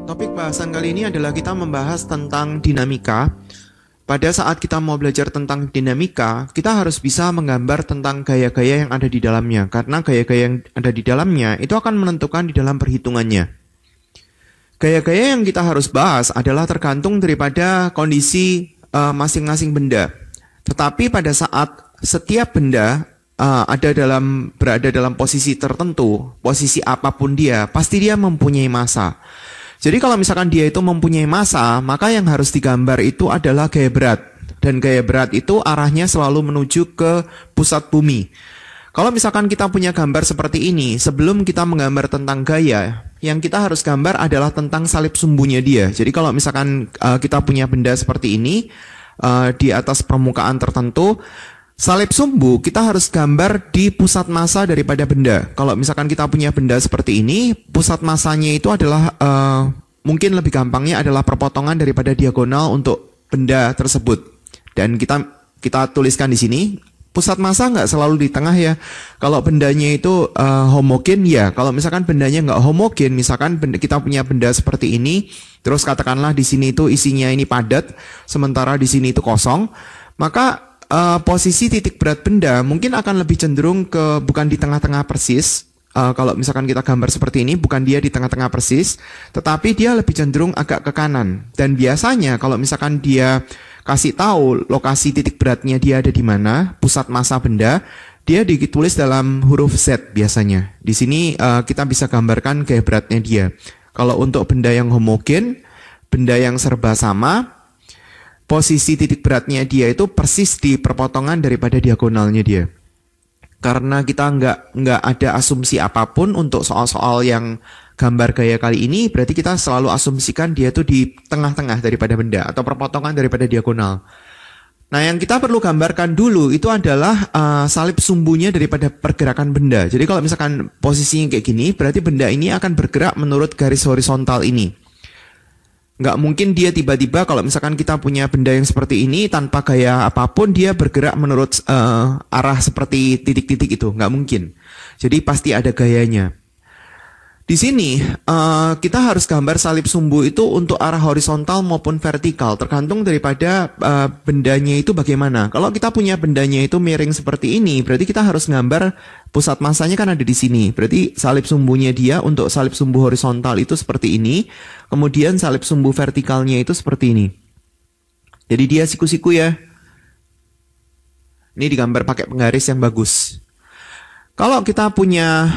Topik bahasan kali ini adalah kita membahas tentang dinamika. Pada saat kita mau belajar tentang dinamika, kita harus bisa menggambar tentang gaya-gaya yang ada di dalamnya. Karena gaya-gaya yang ada di dalamnya itu akan menentukan di dalam perhitungannya. Gaya-gaya yang kita harus bahas adalah tergantung daripada kondisi masing-masing benda. Tetapi pada saat setiap benda berada dalam posisi tertentu, posisi apapun dia, pasti dia mempunyai massa. Jadi kalau misalkan dia itu mempunyai massa, maka yang harus digambar itu adalah gaya berat. Dan gaya berat itu arahnya selalu menuju ke pusat bumi. Kalau misalkan kita punya gambar seperti ini, sebelum kita menggambar tentang gaya, yang kita harus gambar adalah tentang salib sumbunya dia. Jadi kalau misalkan kita punya benda seperti ini, di atas permukaan tertentu, salib sumbu kita harus gambar di pusat massa daripada benda. Kalau misalkan kita punya benda seperti ini, pusat massanya itu adalah mungkin lebih gampangnya adalah perpotongan daripada diagonal untuk benda tersebut. Dan kita tuliskan di sini, pusat massa nggak selalu di tengah ya. Kalau bendanya itu homogen ya. Kalau misalkan bendanya nggak homogen, misalkan kita punya benda seperti ini, terus katakanlah di sini itu isinya ini padat, sementara di sini itu kosong, maka posisi titik berat benda mungkin akan lebih cenderung ke bukan di tengah-tengah persis. Kalau misalkan kita gambar seperti ini, bukan dia di tengah-tengah persis, tetapi dia lebih cenderung agak ke kanan. Dan biasanya kalau misalkan dia kasih tahu lokasi titik beratnya dia ada di mana, pusat massa benda, dia ditulis dalam huruf Z biasanya. Di sini kita bisa gambarkan gaya beratnya dia. Kalau untuk benda yang homogen, benda yang serba sama, posisi titik beratnya dia itu persis di perpotongan daripada diagonalnya dia. Karena kita nggak ada asumsi apapun untuk soal-soal yang gambar gaya kali ini, berarti kita selalu asumsikan dia itu di tengah-tengah daripada benda atau perpotongan daripada diagonal. Nah, yang kita perlu gambarkan dulu itu adalah salib sumbunya daripada pergerakan benda. Jadi kalau misalkan posisinya kayak gini, berarti benda ini akan bergerak menurut garis horizontal ini. Nggak mungkin dia tiba-tiba kalau misalkan kita punya benda yang seperti ini tanpa gaya apapun dia bergerak menurut arah seperti titik-titik itu. Nggak mungkin. Jadi pasti ada gayanya. Di sini kita harus gambar salib sumbu itu untuk arah horizontal maupun vertikal. Tergantung daripada bendanya itu bagaimana. Kalau kita punya bendanya itu miring seperti ini, berarti kita harus gambar pusat massanya kan ada di sini. Berarti salib sumbunya dia untuk salib sumbu horizontal itu seperti ini. Kemudian salib sumbu vertikalnya itu seperti ini. Jadi dia siku-siku ya. Ini digambar pakai penggaris yang bagus. Kalau kita punya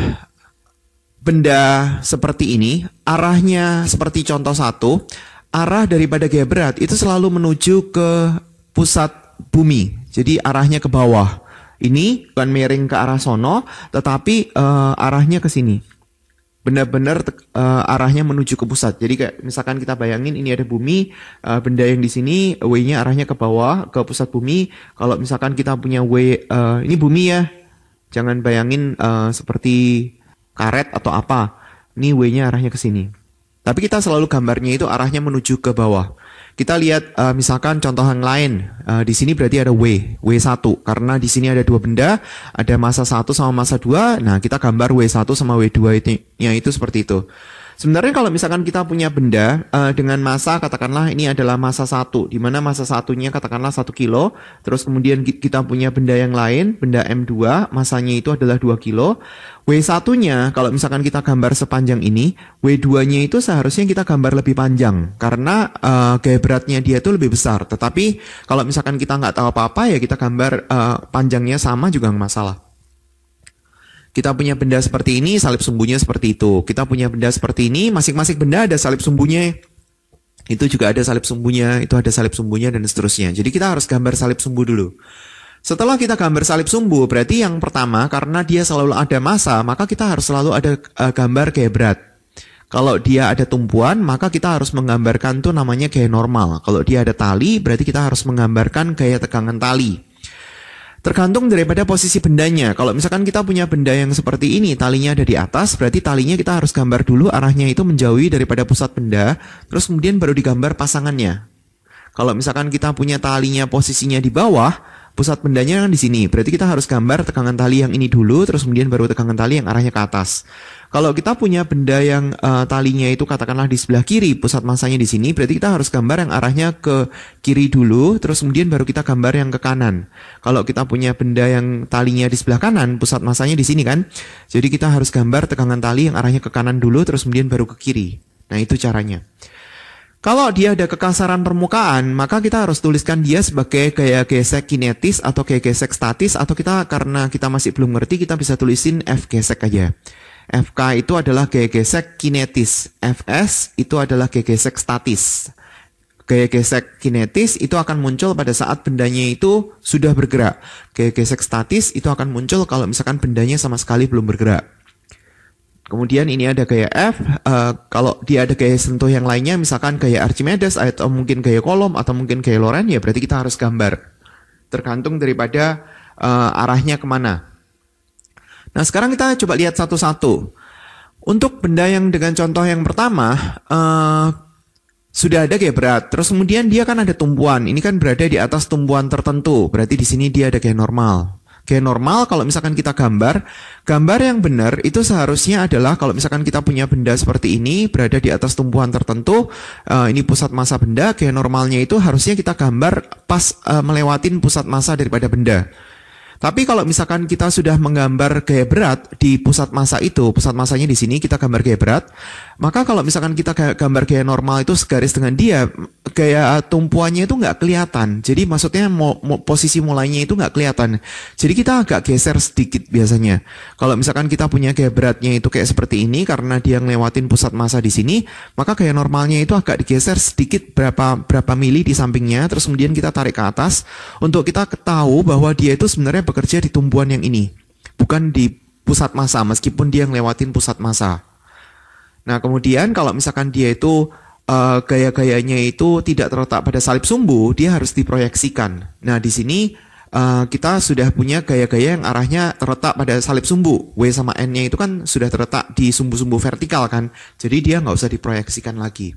benda seperti ini, arahnya seperti contoh 1, arah daripada gaya berat itu selalu menuju ke pusat bumi. Jadi arahnya ke bawah. Ini bukan miring ke arah sono, tetapi arahnya ke sini. Benar-benar arahnya menuju ke pusat. Jadi kayak misalkan kita bayangin ini ada bumi, benda yang di sini W-nya arahnya ke bawah, ke pusat bumi. Kalau misalkan kita punya W, ini bumi ya. Jangan bayangin seperti karet atau apa. Ini W-nya arahnya ke sini. Tapi kita selalu gambarnya itu arahnya menuju ke bawah. Kita lihat misalkan contoh yang lain. Di sini berarti ada W1. Karena di sini ada dua benda, ada massa 1 sama massa 2. Nah, kita gambar W1 sama W2 itu seperti itu. Sebenarnya kalau misalkan kita punya benda dengan massa, katakanlah ini adalah massa 1, di mana massa satunya katakanlah 1 kilo, terus kemudian kita punya benda yang lain, benda M2, massanya itu adalah 2 kilo, W1-nya kalau misalkan kita gambar sepanjang ini, W2-nya itu seharusnya kita gambar lebih panjang, karena gaya beratnya dia itu lebih besar, tetapi kalau misalkan kita nggak tahu apa-apa ya kita gambar panjangnya sama juga nggak masalah. Kita punya benda seperti ini, salib sumbunya seperti itu. Kita punya benda seperti ini, masing-masing benda ada salib sumbunya. Itu juga ada salib sumbunya, itu ada salib sumbunya, dan seterusnya. Jadi kita harus gambar salib sumbu dulu. Setelah kita gambar salib sumbu, berarti yang pertama, karena dia selalu ada massa, maka kita harus selalu ada gambar gaya berat. Kalau dia ada tumpuan, maka kita harus menggambarkan tuh namanya gaya normal. Kalau dia ada tali, berarti kita harus menggambarkan gaya tegangan tali. Tergantung daripada posisi bendanya. Kalau misalkan kita punya benda yang seperti ini, talinya ada di atas, berarti talinya kita harus gambar dulu arahnya itu menjauhi daripada pusat benda, terus kemudian baru digambar pasangannya. Kalau misalkan kita punya talinya posisinya di bawah, Pusat bendanya kan di sini. Berarti kita harus gambar tegangan tali yang ini dulu, terus kemudian baru tegangan tali yang arahnya ke atas. Kalau kita punya benda yang talinya itu katakanlah di sebelah kiri, pusat masanya di sini, berarti kita harus gambar yang arahnya ke kiri dulu, terus kemudian baru kita gambar yang ke kanan. Kalau kita punya benda yang talinya di sebelah kanan, pusat masanya di sini kan. Jadi kita harus gambar tegangan tali yang arahnya ke kanan dulu, terus kemudian baru ke kiri. Nah, itu caranya. Kalau dia ada kekasaran permukaan, maka kita harus tuliskan dia sebagai gaya gesek kinetis atau gaya gesek statis, atau kita karena kita masih belum ngerti, kita bisa tulisin F gesek aja. FK itu adalah gaya gesek kinetis, Fs itu adalah gaya gesek statis. Gaya gesek kinetis itu akan muncul pada saat bendanya itu sudah bergerak. Gaya gesek statis itu akan muncul kalau misalkan bendanya sama sekali belum bergerak. Kemudian ini ada gaya F, kalau dia ada gaya sentuh yang lainnya, misalkan gaya Archimedes, atau mungkin gaya Coulomb, atau mungkin gaya Lorentz, ya berarti kita harus gambar. Tergantung daripada arahnya kemana. Nah, sekarang kita coba lihat satu-satu. Untuk benda yang dengan contoh yang pertama, sudah ada gaya berat, terus kemudian dia kan ada tumpuan, ini kan berada di atas tumpuan tertentu, berarti di sini dia ada gaya normal. Gaya normal kalau misalkan kita gambar yang benar itu seharusnya adalah kalau misalkan kita punya benda seperti ini berada di atas tumpuan tertentu, ini pusat massa benda, gaya normalnya itu harusnya kita gambar pas melewatin pusat massa daripada benda. Tapi kalau misalkan kita sudah menggambar gaya berat di pusat massa itu, pusat massanya di sini kita gambar gaya berat, maka kalau misalkan kita gambar gaya normal itu segaris dengan dia, gaya tumpuannya itu nggak kelihatan. Jadi maksudnya posisi mulainya itu nggak kelihatan. Jadi kita agak geser sedikit biasanya. Kalau misalkan kita punya gaya beratnya itu kayak seperti ini karena dia ngelewatin pusat massa di sini, maka gaya normalnya itu agak digeser sedikit berapa mili di sampingnya, terus kemudian kita tarik ke atas untuk kita tahu bahwa dia itu sebenarnya bekerja di tumpuan yang ini, bukan di pusat massa, meskipun dia ngelewatin pusat massa. Nah, kemudian kalau misalkan dia itu gaya-gayanya itu tidak terletak pada salib sumbu, dia harus diproyeksikan. Nah, di sini kita sudah punya gaya-gaya yang arahnya terletak pada salib sumbu. W sama N-nya itu kan sudah terletak di sumbu-sumbu vertikal kan, jadi dia nggak usah diproyeksikan lagi.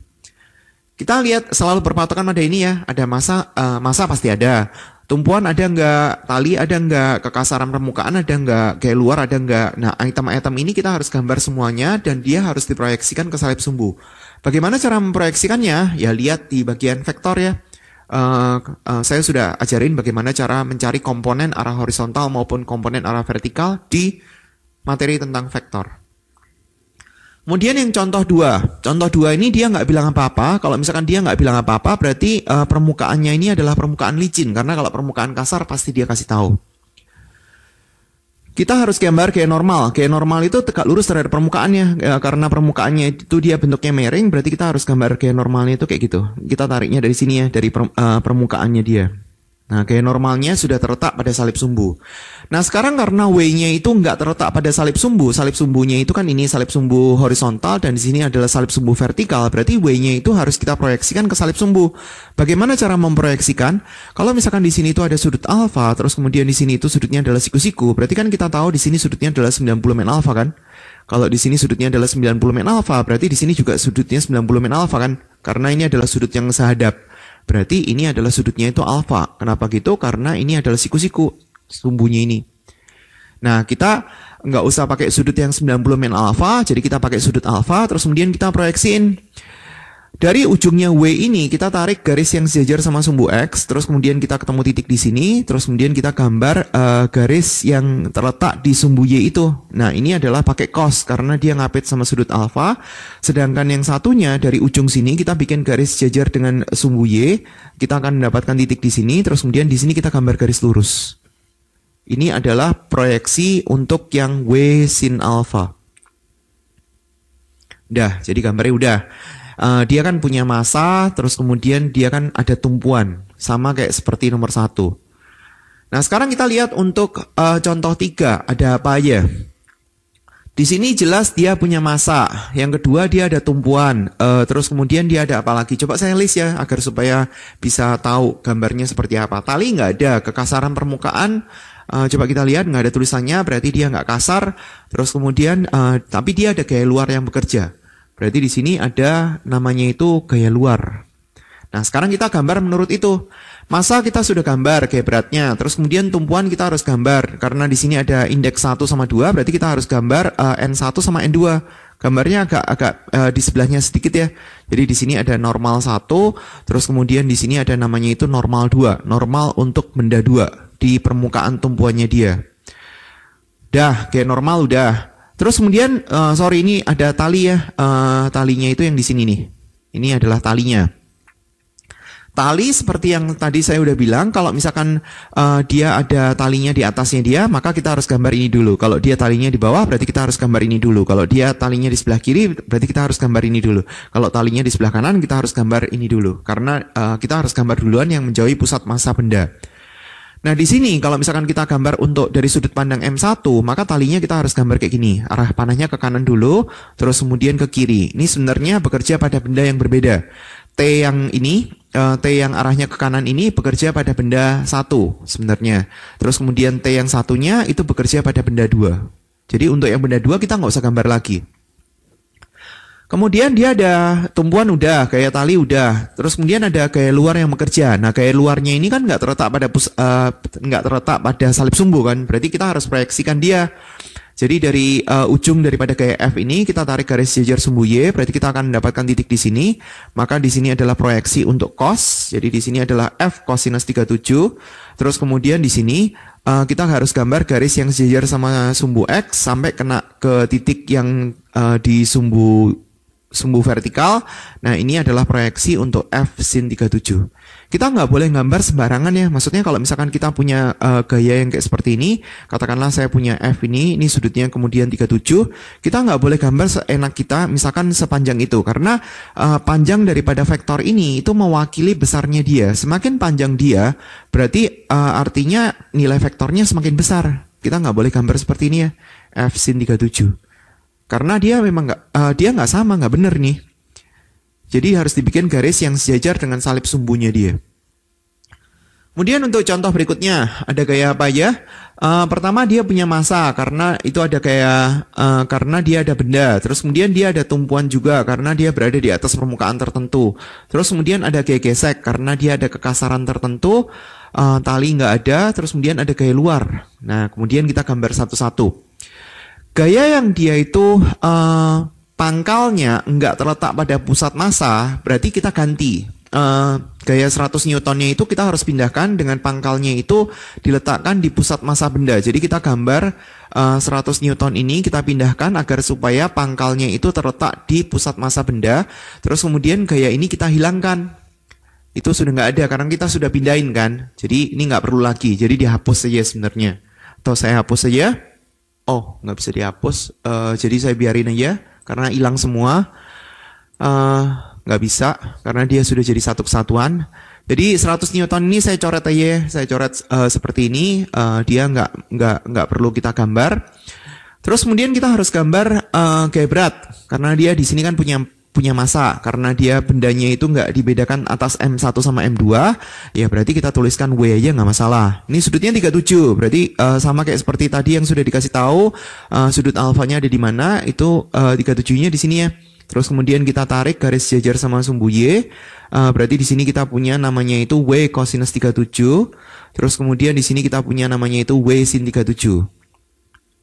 Kita lihat selalu berpatokan pada ini ya, ada massa pasti ada. Tumpuan ada nggak, tali ada nggak, kekasaran permukaan ada nggak, gaya luar ada nggak. Nah, item-item ini kita harus gambar semuanya dan dia harus diproyeksikan ke salib sumbu. Bagaimana cara memproyeksikannya? Ya lihat di bagian vektor ya. Saya sudah ajarin bagaimana cara mencari komponen arah horizontal maupun komponen arah vertikal di materi tentang vektor. Kemudian yang contoh 2 ini dia nggak bilang apa-apa. Kalau misalkan dia nggak bilang apa-apa, berarti permukaannya ini adalah permukaan licin. Karena kalau permukaan kasar pasti dia kasih tahu. Kita harus gambar gaya normal. Gaya normal itu tegak lurus terhadap permukaannya. Karena permukaannya itu dia bentuknya miring, berarti kita harus gambar gaya normalnya itu kayak gitu. Kita tariknya dari sini ya, dari permukaannya dia. Nah, gaya normalnya sudah terletak pada salib sumbu. Nah, sekarang karena W-nya itu nggak terletak pada salib sumbunya itu kan ini salib sumbu horizontal dan di sini adalah salib sumbu vertikal, berarti W-nya itu harus kita proyeksikan ke salib sumbu. Bagaimana cara memproyeksikan? Kalau misalkan di sini itu ada sudut alfa, terus kemudian di sini itu sudutnya adalah siku-siku, berarti kan kita tahu di sini sudutnya adalah 90 men alfa kan? Kalau di sini sudutnya adalah 90 men alfa, berarti di sini juga sudutnya 90 men alfa kan? Karena ini adalah sudut yang sehadap. Berarti ini adalah sudutnya itu alfa. Kenapa gitu? Karena ini adalah siku-siku sumbunya ini. Nah, kita nggak usah pakai sudut yang 90 men alfa, jadi kita pakai sudut alfa, terus kemudian kita proyeksiin. Dari ujungnya W ini kita tarik garis yang sejajar sama sumbu X, terus kemudian kita ketemu titik di sini, terus kemudian kita gambar garis yang terletak di sumbu Y itu. Nah, ini adalah pakai cos karena dia ngapit sama sudut alfa, sedangkan yang satunya dari ujung sini kita bikin garis sejajar dengan sumbu Y, kita akan mendapatkan titik di sini, terus kemudian di sini kita gambar garis lurus. Ini adalah proyeksi untuk yang W sin alfa. Udah, jadi gambarnya udah. Dia kan punya massa, terus kemudian dia kan ada tumpuan, sama kayak seperti nomor 1. Nah, sekarang kita lihat untuk contoh 3, ada apa aja. Di sini jelas dia punya massa, yang kedua dia ada tumpuan, terus kemudian dia ada apa lagi. Coba saya list ya, agar supaya bisa tahu gambarnya seperti apa. Tali nggak ada, kekasaran permukaan, coba kita lihat nggak ada tulisannya, berarti dia nggak kasar. Terus kemudian, tapi dia ada gaya luar yang bekerja. Berarti di sini ada namanya itu gaya luar. Nah, sekarang kita gambar menurut itu. Masa kita sudah gambar kayak beratnya, terus kemudian tumpuan kita harus gambar. Karena di sini ada indeks 1 sama 2, berarti kita harus gambar N1 sama N2. Gambarnya agak di sebelahnya sedikit ya. Jadi di sini ada normal 1, terus kemudian di sini ada namanya itu normal 2. Normal untuk benda 2 di permukaan tumpuannya dia. Dah, kayak normal udah. Terus kemudian, sorry ini ada tali ya. Talinya itu yang di sini nih. Ini adalah talinya. Tali seperti yang tadi saya udah bilang, kalau misalkan dia ada talinya di atasnya dia, maka kita harus gambar ini dulu. Kalau dia talinya di bawah, berarti kita harus gambar ini dulu. Kalau dia talinya di sebelah kiri, berarti kita harus gambar ini dulu. Kalau talinya di sebelah kanan, kita harus gambar ini dulu. Karena kita harus gambar duluan yang menjauhi pusat massa benda. Nah di sini kalau misalkan kita gambar untuk dari sudut pandang M1, maka talinya kita harus gambar kayak gini. Arah panahnya ke kanan dulu, terus kemudian ke kiri. Ini sebenarnya bekerja pada benda yang berbeda. T yang ini, T yang arahnya ke kanan ini bekerja pada benda 1 sebenarnya. Terus kemudian T yang satunya itu bekerja pada benda 2. Jadi untuk yang benda 2 kita nggak usah gambar lagi. Kemudian dia ada tumpuan udah, gaya tali udah. Terus kemudian ada gaya luar yang bekerja. Nah gaya luarnya ini kan nggak terletak pada salib sumbu kan. Berarti kita harus proyeksikan dia. Jadi dari ujung daripada gaya F ini kita tarik garis jajar sumbu Y, berarti kita akan mendapatkan titik di sini. Maka di sini adalah proyeksi untuk cos. Jadi di sini adalah F cosinus 37. Terus kemudian di sini kita harus gambar garis yang sejajar sama sumbu X sampai kena ke titik yang di sumbu vertikal. Nah ini adalah proyeksi untuk F sin 37. Kita nggak boleh gambar sembarangan ya. Maksudnya kalau misalkan kita punya gaya yang kayak seperti ini, katakanlah saya punya F ini sudutnya kemudian 37, kita nggak boleh gambar seenak kita misalkan sepanjang itu. Karena panjang daripada vektor ini itu mewakili besarnya dia. Semakin panjang dia, berarti artinya nilai vektornya semakin besar. Kita nggak boleh gambar seperti ini ya, F sin 37. Karena dia memang nggak sama, nggak bener nih. Jadi harus dibikin garis yang sejajar dengan salib sumbunya dia. Kemudian untuk contoh berikutnya, ada gaya apa ya? Pertama dia punya massa, karena itu ada karena dia ada benda. Terus kemudian dia ada tumpuan juga, karena dia berada di atas permukaan tertentu. Terus kemudian ada gaya gesek, karena dia ada kekasaran tertentu. Tali nggak ada, terus kemudian ada gaya luar. Nah kemudian kita gambar satu-satu. Gaya yang dia itu pangkalnya nggak terletak pada pusat massa, berarti kita ganti. Gaya 100 Newtonnya itu kita harus pindahkan dengan pangkalnya itu diletakkan di pusat massa benda. Jadi kita gambar 100 Newton ini kita pindahkan agar supaya pangkalnya itu terletak di pusat massa benda. Terus kemudian gaya ini kita hilangkan. Itu sudah nggak ada karena kita sudah pindahin kan. Jadi ini nggak perlu lagi. Jadi dihapus saja sebenarnya. Atau saya hapus saja. Oh, nggak bisa dihapus. Jadi saya biarin aja. Karena hilang semua, nggak bisa, karena dia sudah jadi satu kesatuan. Jadi 100 Newton ini saya coret aja, saya coret seperti ini, dia nggak perlu kita gambar. Terus kemudian kita harus gambar gaya berat, karena dia di sini kan punya massa, karena dia bendanya itu nggak dibedakan atas M1 sama M2, ya berarti kita tuliskan W aja nggak masalah. Ini sudutnya 37, berarti sama kayak seperti tadi yang sudah dikasih tahu, sudut alfanya ada di mana, itu 37-nya di sini ya. Terus kemudian kita tarik garis jajar sama sumbu Y, berarti di sini kita punya namanya itu W cosinus 37, terus kemudian di sini kita punya namanya itu W sin 37.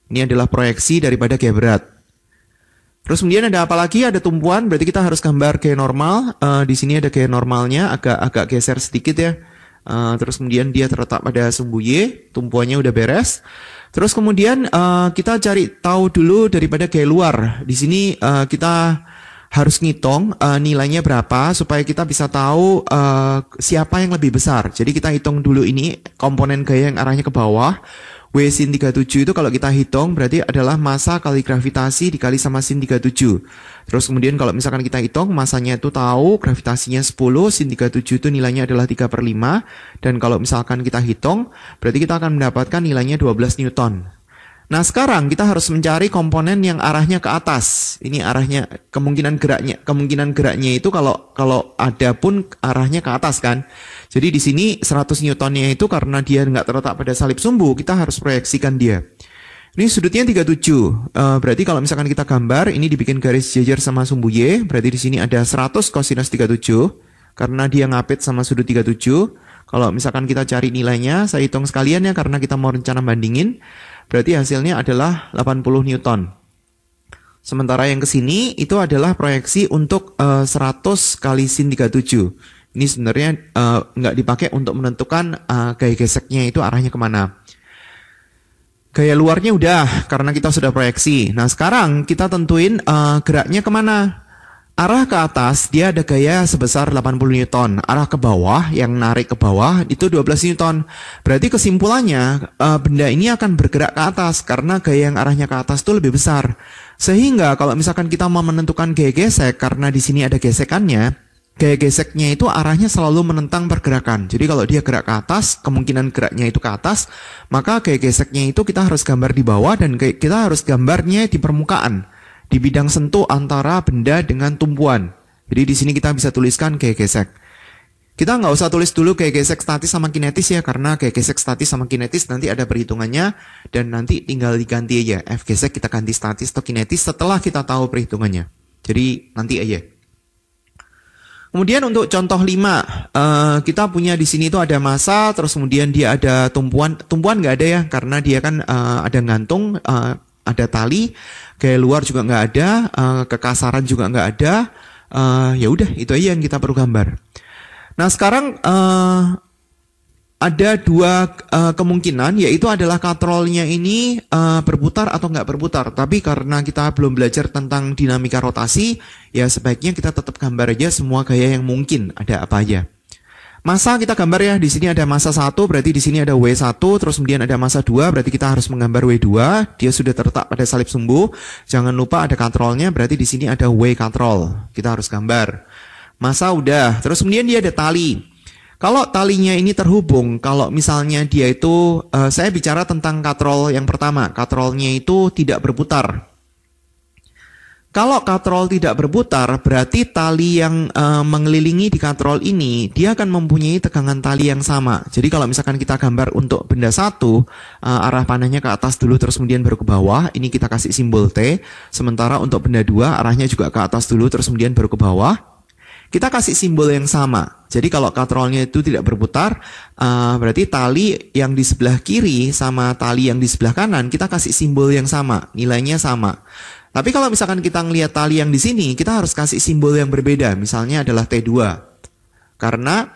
Ini adalah proyeksi daripada gaya berat. Terus kemudian ada apa lagi? Ada tumpuan, berarti kita harus gambar gaya normal. Di sini ada gaya normalnya, agak geser sedikit ya. Terus kemudian dia terletak pada sumbu Y, tumpuannya udah beres. Terus kemudian kita cari tahu dulu daripada gaya luar. Di sini kita harus ngitung nilainya berapa supaya kita bisa tahu siapa yang lebih besar. Jadi kita hitung dulu ini komponen gaya yang arahnya ke bawah. W sin 37 itu kalau kita hitung berarti adalah massa kali gravitasi dikali sama sin 37. Terus kemudian kalau misalkan kita hitung massanya itu tahu, gravitasinya 10, sin 37 itu nilainya adalah 3/5. Dan kalau misalkan kita hitung berarti kita akan mendapatkan nilainya 12 Newton. Nah sekarang kita harus mencari komponen yang arahnya ke atas. Ini arahnya, kemungkinan geraknya itu kalau ada pun arahnya ke atas kan. Jadi di sini 100 Newtonnya itu karena dia nggak terletak pada salib sumbu, kita harus proyeksikan dia. Ini sudutnya 37. Berarti kalau misalkan kita gambar, ini dibikin garis jajar sama sumbu Y, berarti di sini ada 100 cosinus 37. karena dia ngapit sama sudut 37. Kalau misalkan kita cari nilainya, saya hitung sekalian ya karena kita mau rencana bandingin, berarti hasilnya adalah 80 Newton. Sementara yang ke sini itu adalah proyeksi untuk 100 kali sin 37. Ini sebenarnya nggak dipakai untuk menentukan gaya geseknya itu arahnya kemana. Gaya luarnya udah, karena kita sudah proyeksi. Nah sekarang kita tentuin geraknya kemana. Arah ke atas dia ada gaya sebesar 80 Newton. Arah ke bawah, yang narik ke bawah itu 12 Newton. Berarti kesimpulannya benda ini akan bergerak ke atas karena gaya yang arahnya ke atas itu lebih besar. Sehingga kalau misalkan kita mau menentukan gaya gesek, karena di sini ada gesekannya, gaya geseknya itu arahnya selalu menentang pergerakan. Jadi kalau dia gerak ke atas, kemungkinan geraknya itu ke atas, maka gaya geseknya itu kita harus gambar di bawah dan kita harus gambarnya di permukaan. Di bidang sentuh antara benda dengan tumpuan. Jadi di sini kita bisa tuliskan gaya gesek. Kita nggak usah tulis dulu gaya gesek statis sama kinetis ya, karena gaya gesek statis sama kinetis nanti ada perhitungannya dan nanti tinggal diganti aja. F gesek kita ganti statis atau kinetis setelah kita tahu perhitungannya. Jadi nanti aja. Kemudian untuk contoh 5, kita punya di sini itu ada massa, terus kemudian dia ada tumpuan nggak ada ya, karena dia kan ada gantung. Ada tali, gaya luar juga nggak ada, kekasaran juga nggak ada, ya udah itu aja yang kita perlu gambar. Nah sekarang ada dua kemungkinan, yaitu adalah katrolnya ini berputar atau nggak berputar. Tapi karena kita belum belajar tentang dinamika rotasi, ya sebaiknya kita tetap gambar aja semua gaya yang mungkin ada apa aja. Massa kita gambar ya, di sini ada massa 1, berarti di sini ada W1, terus kemudian ada massa 2, berarti kita harus menggambar W2, dia sudah terletak pada salib sumbu. Jangan lupa ada katrolnya, berarti di sini ada W katrol. Kita harus gambar. Massa udah, terus kemudian dia ada tali. Kalau talinya ini terhubung, kalau misalnya dia itu, saya bicara tentang katrol yang pertama, katrolnya itu tidak berputar. Kalau katrol tidak berputar, berarti tali yang mengelilingi di katrol ini, dia akan mempunyai tegangan tali yang sama. Jadi kalau misalkan kita gambar untuk benda 1, arah panahnya ke atas dulu terus kemudian baru ke bawah, ini kita kasih simbol T. Sementara untuk benda 2, arahnya juga ke atas dulu terus kemudian baru ke bawah, kita kasih simbol yang sama. Jadi kalau katrolnya itu tidak berputar, berarti tali yang di sebelah kiri sama tali yang di sebelah kanan, kita kasih simbol yang sama, nilainya sama. Tapi kalau misalkan kita ngelihat tali yang di sini, kita harus kasih simbol yang berbeda. Misalnya adalah T2. Karena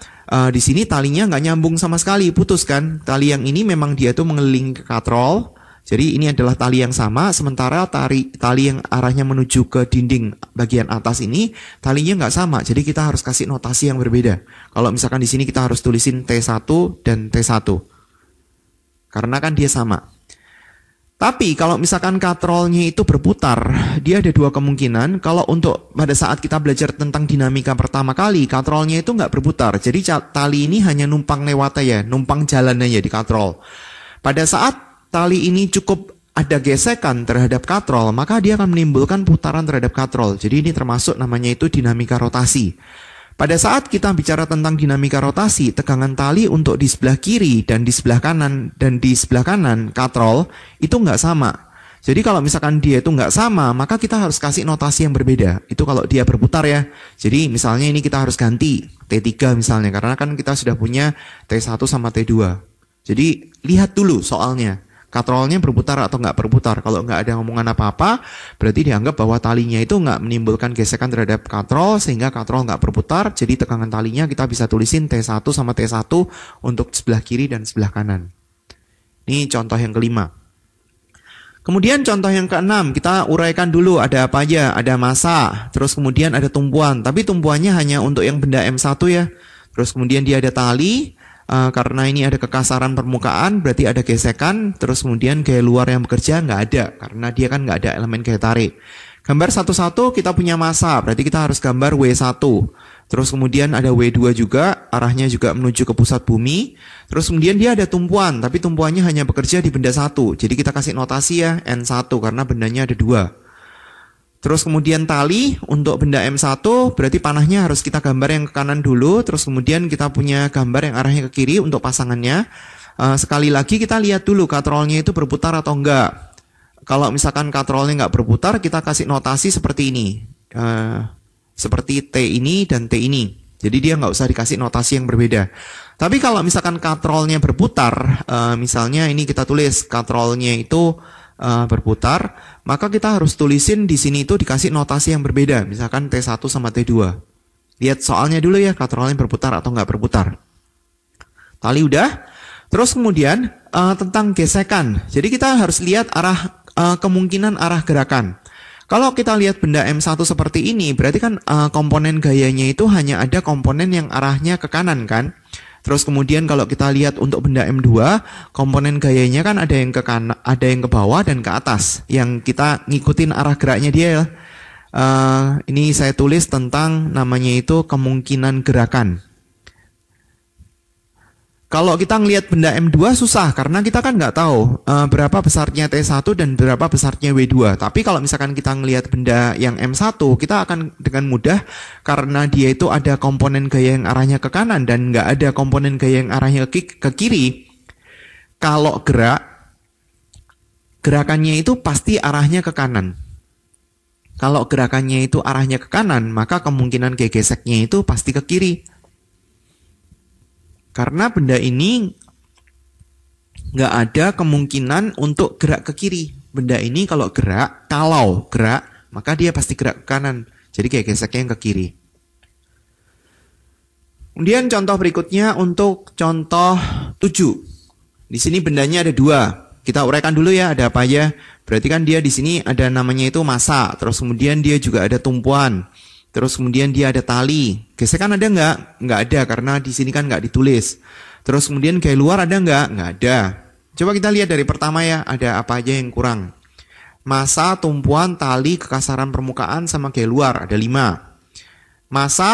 di sini talinya nggak nyambung sama sekali, putus kan. Tali yang ini memang dia tuh mengelilingi ke katrol. Jadi ini adalah tali yang sama, sementara tali yang arahnya menuju ke dinding bagian atas ini, talinya nggak sama. Jadi kita harus kasih notasi yang berbeda. Kalau misalkan di sini kita harus tulisin T1 dan T1. Karena kan dia sama. Tapi kalau misalkan katrolnya itu berputar, dia ada dua kemungkinan. Kalau untuk pada saat kita belajar tentang dinamika pertama kali, katrolnya itu nggak berputar. Jadi tali ini hanya numpang lewat aja, numpang jalan aja di katrol. Pada saat tali ini cukup ada gesekan terhadap katrol, maka dia akan menimbulkan putaran terhadap katrol. Jadi ini termasuk namanya itu dinamika rotasi. Pada saat kita bicara tentang dinamika rotasi, tegangan tali untuk di sebelah kiri dan di sebelah kanan katrol itu nggak sama. Jadi kalau misalkan dia itu nggak sama, maka kita harus kasih notasi yang berbeda. Itu kalau dia berputar ya. Jadi misalnya ini kita harus ganti T3 misalnya, karena kan kita sudah punya T1 sama T2. Jadi lihat dulu soalnya. Katrolnya berputar atau nggak berputar. Kalau nggak ada ngomongan apa-apa, berarti dianggap bahwa talinya itu nggak menimbulkan gesekan terhadap katrol, sehingga katrol nggak berputar. Jadi tegangan talinya kita bisa tulisin T1 sama T1 untuk sebelah kiri dan sebelah kanan. Ini contoh yang kelima. Kemudian contoh yang keenam, kita uraikan dulu ada apa aja. Ada massa, terus kemudian ada tumpuan. Tapi tumpuannya hanya untuk yang benda M1 ya. Terus kemudian dia ada tali. Karena ini ada kekasaran permukaan, berarti ada gesekan, terus kemudian gaya luar yang bekerja nggak ada, karena dia kan nggak ada elemen gaya tarik. Gambar satu-satu kita punya massa, berarti kita harus gambar W1. Terus kemudian ada W2 juga, arahnya juga menuju ke pusat bumi. Terus kemudian dia ada tumpuan, tapi tumpuannya hanya bekerja di benda 1. Jadi kita kasih notasi ya, N1, karena bendanya ada 2. Terus kemudian tali untuk benda M1, berarti panahnya harus kita gambar yang ke kanan dulu. Terus kemudian kita punya gambar yang arahnya ke kiri untuk pasangannya. Sekali lagi kita lihat dulu katrolnya itu berputar atau enggak. Kalau misalkan katrolnya enggak berputar, kita kasih notasi seperti ini. Seperti T ini dan T ini. Jadi dia nggak usah dikasih notasi yang berbeda. Tapi kalau misalkan katrolnya berputar, misalnya ini kita tulis katrolnya itu berputar, maka kita harus tulisin di sini itu dikasih notasi yang berbeda. Misalkan T1 sama T2. Lihat soalnya dulu ya, katrolnya berputar atau nggak berputar. Tali udah. Terus kemudian tentang gesekan. Jadi kita harus lihat arah kemungkinan arah gerakan. Kalau kita lihat benda M1 seperti ini, berarti kan komponen gayanya itu hanya ada komponen yang arahnya ke kanan kan. Terus kemudian kalau kita lihat untuk benda M2, komponen gayanya kan ada yang ke kanan, ada yang ke bawah dan ke atas. Yang kita ngikutin arah geraknya dia. Ini saya tulis tentang namanya itu kemungkinan gerakan. Kalau kita ngelihat benda M2 susah karena kita kan nggak tahu berapa besarnya T1 dan berapa besarnya W2. Tapi kalau misalkan kita ngelihat benda yang M1, kita akan dengan mudah karena dia itu ada komponen gaya yang arahnya ke kanan dan nggak ada komponen gaya yang arahnya ke kiri. Kalau gerakannya itu pasti arahnya ke kanan. Kalau gerakannya itu arahnya ke kanan, maka kemungkinan geseknya itu pasti ke kiri. Karena benda ini nggak ada kemungkinan untuk gerak ke kiri. Benda ini kalau gerak, maka dia pasti gerak ke kanan. Jadi kayak geseknya yang ke kiri. Kemudian contoh berikutnya untuk contoh 7. Di sini bendanya ada 2. Kita uraikan dulu ya, ada apa aja. Berarti kan dia di sini ada namanya itu massa. Terus kemudian dia juga ada tumpuan. Terus kemudian dia ada tali. Gesekan ada nggak? Nggak ada karena di sini kan nggak ditulis. Terus kemudian gaya luar ada nggak? Nggak ada. Coba kita lihat dari pertama ya, ada apa aja yang kurang. Massa, tumpuan, tali, kekasaran permukaan, sama gaya luar. Ada 5. Massa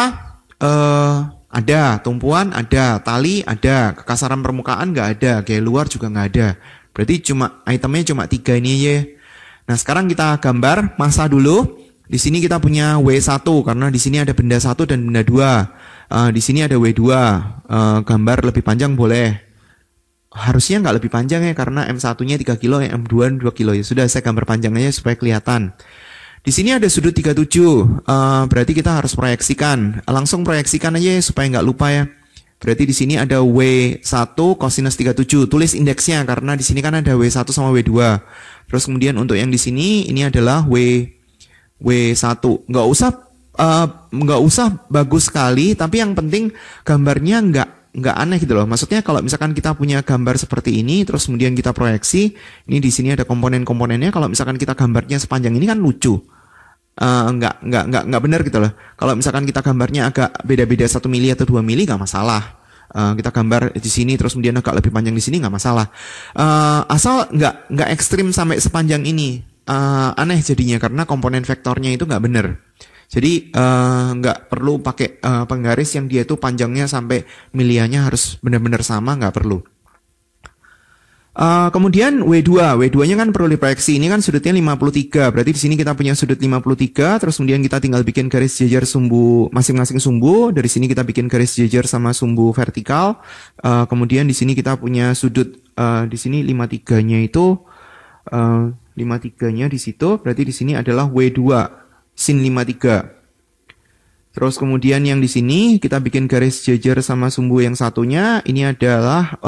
ada, tumpuan ada, tali ada, kekasaran permukaan nggak ada, gaya luar juga nggak ada. Berarti itemnya cuma 3 ini aja. Nah sekarang kita gambar massa dulu. Di sini kita punya W1 karena di sini ada benda 1 dan benda 2. Di sini ada W2. Gambar lebih panjang boleh. Harusnya nggak lebih panjang ya karena M1-nya 3 kilo, M2 2 kilo. Ya sudah saya gambar panjang aja supaya kelihatan. Di sini ada sudut 37. Berarti kita harus proyeksikan. Langsung proyeksikan aja ya, supaya nggak lupa ya. Berarti di sini ada W1 kosinus 37. Tulis indeksnya karena di sini kan ada W1 sama W2. Terus kemudian untuk yang di sini ini adalah W1. Nggak usah bagus sekali, tapi yang penting gambarnya nggak aneh gitu loh. Maksudnya kalau misalkan kita punya gambar seperti ini, terus kemudian kita proyeksi, ini di sini ada komponen-komponennya. Kalau misalkan kita gambarnya sepanjang ini kan lucu, nggak benar gitu loh. Kalau misalkan kita gambarnya agak beda-beda 1 mili atau 2 mili nggak masalah. Kita gambar di sini terus kemudian agak lebih panjang di sini nggak masalah. Asal nggak ekstrim sampai sepanjang ini. Aneh jadinya karena komponen vektornya itu nggak benar. Jadi nggak perlu pakai penggaris yang dia itu panjangnya sampai milianya harus benar-benar sama, nggak perlu. Kemudian W2-nya kan perlu diproyeksi. Ini kan sudutnya 53. Berarti di sini kita punya sudut 53. Terus kemudian kita tinggal bikin garis jajar sumbu masing-masing sumbu. Dari sini kita bikin garis jajar sama sumbu vertikal. Kemudian di sini kita punya sudut di sini 53-nya itu 53-nya di situ, berarti di sini adalah W2 sin 53. Terus kemudian yang di sini kita bikin garis jajar sama sumbu yang satunya, ini adalah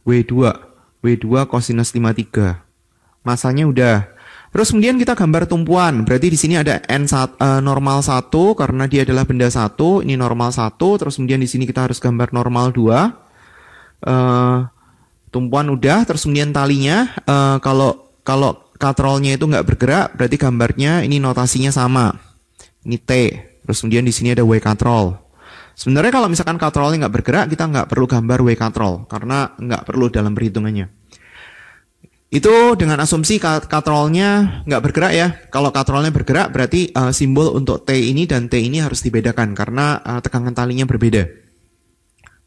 W2 kosinus 53. Masanya udah. Terus kemudian kita gambar tumpuan. Berarti di sini ada normal 1 karena dia adalah benda 1, ini normal 1, terus kemudian di sini kita harus gambar normal 2. Tumpuan udah, terus kemudian talinya kalau katrolnya itu nggak bergerak, berarti gambarnya ini notasinya sama. Ini T. Terus kemudian di sini ada W katrol. Sebenarnya kalau misalkan katrolnya nggak bergerak, kita nggak perlu gambar W katrol karena nggak perlu dalam perhitungannya. Itu dengan asumsi katrolnya nggak bergerak ya. Kalau katrolnya bergerak, berarti simbol untuk T ini dan T ini harus dibedakan karena tegangan talinya berbeda.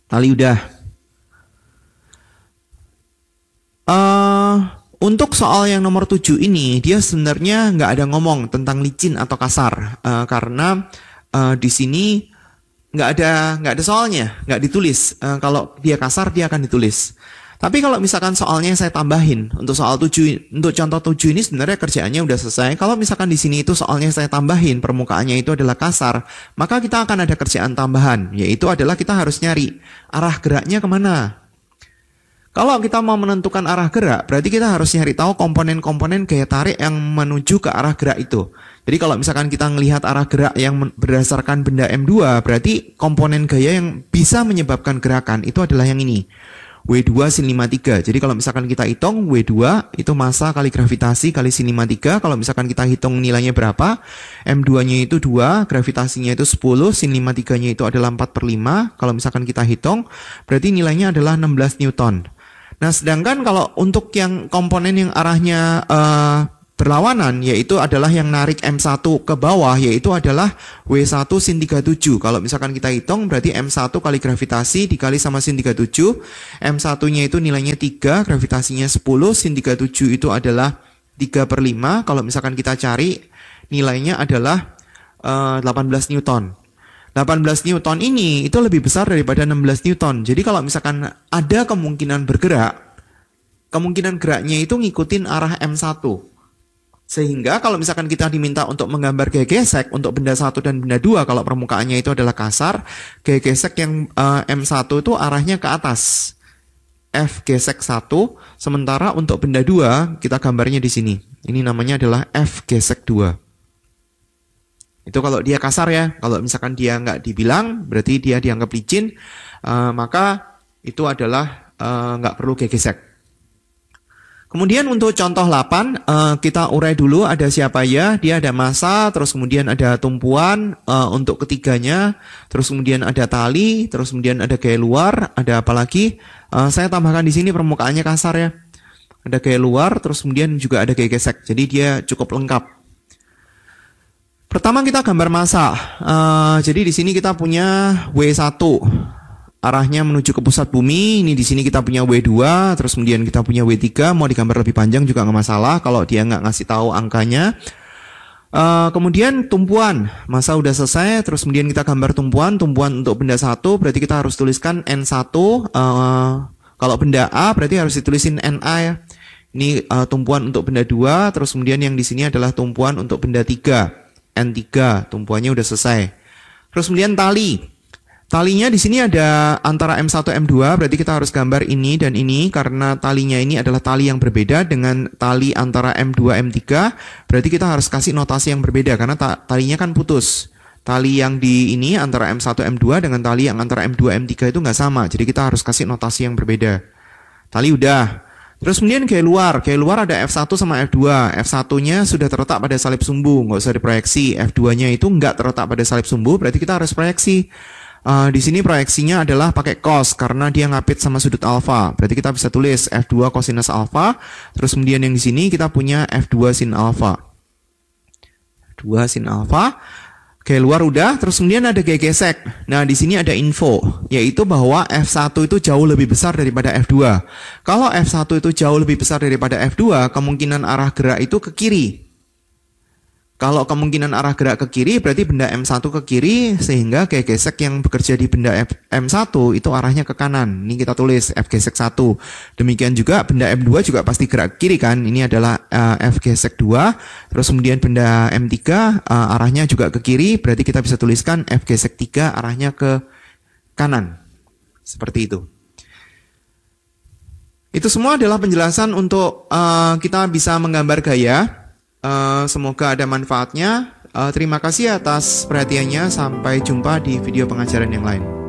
Tali udah. Untuk soal yang nomor 7 ini, dia sebenarnya nggak ada ngomong tentang licin atau kasar, karena di sini nggak ada soalnya, nggak ditulis. Kalau dia kasar, dia akan ditulis. Tapi kalau misalkan soalnya saya tambahin, untuk contoh 7 ini sebenarnya kerjaannya udah selesai. Kalau misalkan di sini itu soalnya saya tambahin, permukaannya itu adalah kasar, maka kita akan ada kerjaan tambahan, yaitu adalah kita harus nyari arah geraknya kemana. Kalau kita mau menentukan arah gerak, berarti kita harus nyari tahu komponen-komponen gaya tarik yang menuju ke arah gerak itu. Jadi kalau misalkan kita melihat arah gerak yang berdasarkan benda M2, berarti komponen gaya yang bisa menyebabkan gerakan itu adalah yang ini. W2 sin 53. Jadi kalau misalkan kita hitung W2 itu massa kali gravitasi kali sin 53. Kalau misalkan kita hitung nilainya berapa, M2-nya itu 2, gravitasinya itu 10, sin 53-nya itu adalah 4/5. Kalau misalkan kita hitung, berarti nilainya adalah 16 Newton. Nah, sedangkan kalau untuk yang komponen yang arahnya berlawanan, yaitu adalah yang narik M1 ke bawah, yaitu adalah W1 sin 37. Kalau misalkan kita hitung, berarti M1 kali gravitasi dikali sama sin 37. M1-nya itu nilainya 3, gravitasinya 10, sin 37 itu adalah 3/5. Kalau misalkan kita cari, nilainya adalah 18 Newton. 18 Newton ini itu lebih besar daripada 16 Newton. Jadi kalau misalkan ada kemungkinan bergerak, kemungkinan geraknya itu ngikutin arah M1. Sehingga kalau misalkan kita diminta untuk menggambar gaya gesek untuk benda 1 dan benda 2, kalau permukaannya itu adalah kasar, gaya gesek yang M1 itu arahnya ke atas. F gesek 1, sementara untuk benda 2, kita gambarnya di sini. Ini namanya adalah F gesek 2. Itu kalau dia kasar ya, kalau misalkan dia nggak dibilang, berarti dia dianggap licin, maka itu adalah nggak perlu gaya gesek. Kemudian untuk contoh 8, kita urai dulu ada siapa ya, dia ada massa, terus kemudian ada tumpuan untuk ketiganya, terus kemudian ada tali, terus kemudian ada gaya luar, ada apa lagi? Saya tambahkan di sini permukaannya kasar ya. Ada gaya luar, terus kemudian juga ada gaya gesek, jadi dia cukup lengkap. Pertama kita gambar massa. Jadi di sini kita punya W1. Arahnya menuju ke pusat bumi. Ini di sini kita punya W2, terus kemudian kita punya W3. Mau digambar lebih panjang juga nggak masalah kalau dia nggak ngasih tahu angkanya. Kemudian tumpuan. Massa udah selesai, terus kemudian kita gambar tumpuan. Tumpuan untuk benda 1 berarti kita harus tuliskan N1. Kalau benda A berarti harus ditulisin NA ya. Ini tumpuan untuk benda 2, terus kemudian yang di sini adalah tumpuan untuk benda 3. N3, tumpuannya udah selesai. Terus kemudian tali. Talinya di sini ada antara M1 M2, berarti kita harus gambar ini dan ini karena talinya ini adalah tali yang berbeda dengan tali antara M2 M3, berarti kita harus kasih notasi yang berbeda karena talinya kan putus. Tali yang di ini antara M1 M2 dengan tali yang antara M2 M3 itu nggak sama, jadi kita harus kasih notasi yang berbeda. Tali udah. Terus kemudian gaya luar ada F1 sama F2. F1-nya sudah terletak pada salib sumbu, nggak usah diproyeksi. F2-nya itu nggak terletak pada salib sumbu, berarti kita harus proyeksi. Di sini proyeksinya adalah pakai cos, karena dia ngapit sama sudut alfa. Berarti kita bisa tulis F2 cosinus alfa. Terus kemudian yang di sini kita punya F2 sin alfa. 2 sin alfa. Gaya luar udah, terus kemudian ada gaya gesek. Nah, di sini ada info, yaitu bahwa F1 itu jauh lebih besar daripada F2. Kalau F1 itu jauh lebih besar daripada F2, kemungkinan arah gerak itu ke kiri. Kalau kemungkinan arah gerak ke kiri, berarti benda M1 ke kiri, sehingga gaya gesek yang bekerja di benda M1 itu arahnya ke kanan. Ini kita tulis F gesek 1. Demikian juga benda M2 juga pasti gerak ke kiri kan. Ini adalah F gesek 2. Terus kemudian benda M3 arahnya juga ke kiri, berarti kita bisa tuliskan F gesek 3 arahnya ke kanan. Seperti itu. Itu semua adalah penjelasan untuk kita bisa menggambar gaya. Semoga ada manfaatnya. Terima kasih atas perhatiannya. Sampai jumpa di video pengajaran yang lain.